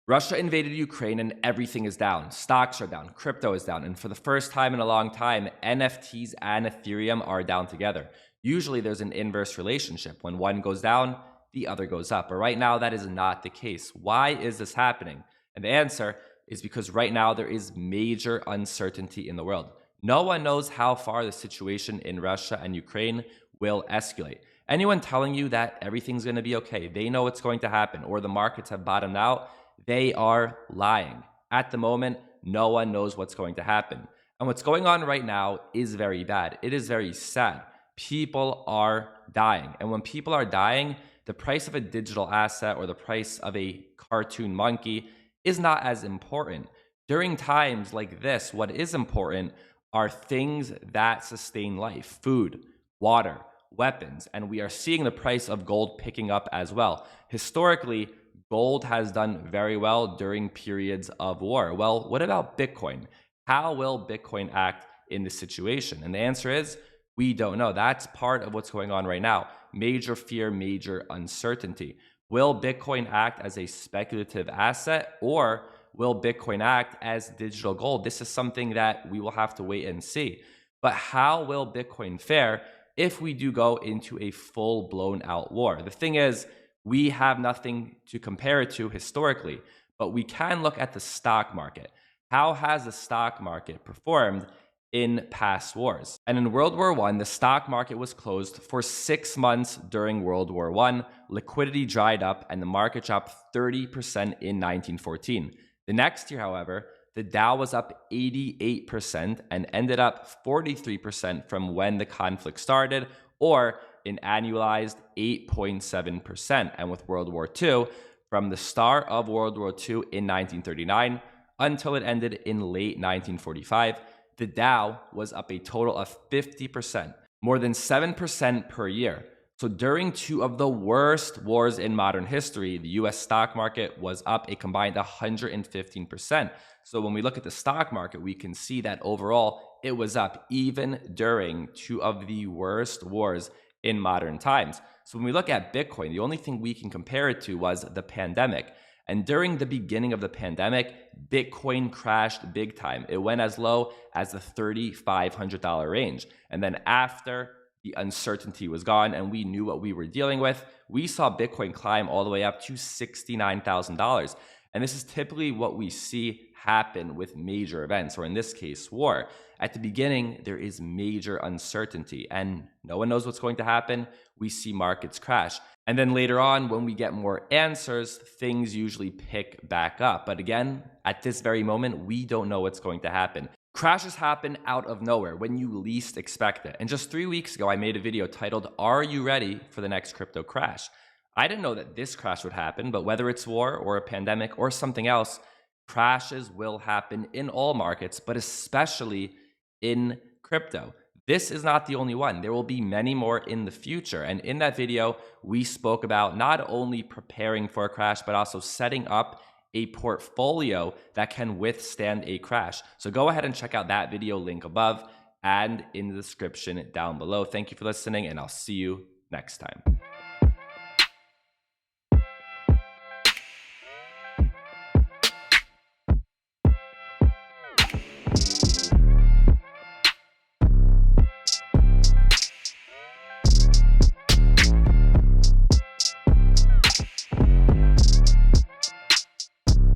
Russia invaded Ukraine and everything is down. Stocks are down, crypto is down, and for the first time in a long time, NFTs and Ethereum are down together. Usually there's an inverse relationship. When one goes down, the other goes up. But right now, that is not the case. Why is this happening? And the answer is because right now there is major uncertainty in the world. No one knows how far the situation in Russia and Ukraine will escalate. Anyone telling you that everything's going to be okay, they know what's going to happen, or the markets have bottomed out, they are lying. At the moment, no one knows what's going to happen. And what's going on right now is very bad. It is very sad. People are dying. And when people are dying, the price of a digital asset or the price of a cartoon monkey is not as important. During times like this, what is important are things that sustain life: food, water, weapons. And we are seeing the price of gold picking up as well. Historically, gold has done very well during periods of war. Well, what about Bitcoin? How will Bitcoin act in this situation? And the answer is, we don't know. That's part of what's going on right now. Major fear, major uncertainty. Will Bitcoin act as a speculative asset, or will Bitcoin act as digital gold? This is something that we will have to wait and see. But how will Bitcoin fare if we do go into a full blown out war? The thing is, we have nothing to compare it to historically, but we can look at the stock market. How has the stock market performed in past wars? And in World War I, the stock market was closed for 6 months during World War I. Liquidity dried up and the market dropped 30% in 1914. The next year, however, the Dow was up 88% and ended up 43% from when the conflict started, or an annualized 8.7%. And with World War II, from the start of World War II in 1939 until it ended in late 1945, the Dow was up a total of 50%, more than 7% per year. So during two of the worst wars in modern history, the US stock market was up a combined 115%. So when we look at the stock market, we can see that overall it was up even during two of the worst wars in modern times. So when we look at Bitcoin, the only thing we can compare it to was the pandemic. And during the beginning of the pandemic, Bitcoin crashed big time. It went as low as the $3,500 range. And then after the uncertainty was gone and we knew what we were dealing with, we saw Bitcoin climb all the way up to $69,000. And this is typically what we see happen with major events, or in this case, war. At the beginning, there is major uncertainty and no one knows what's going to happen. We see markets crash. And then later on, when we get more answers, things usually pick back up. But again, at this very moment, we don't know what's going to happen. Crashes happen out of nowhere when you least expect it. And just 3 weeks ago, I made a video titled, "Are you ready for the next crypto crash?" I didn't know that this crash would happen, but whether it's war or a pandemic or something else, crashes will happen in all markets, but especially in crypto. This is not the only one. There will be many more in the future. And in that video, we spoke about not only preparing for a crash, but also setting up a portfolio that can withstand a crash. So go ahead and check out that video, link above and in the description down below. Thank you for listening, and I'll see you next time.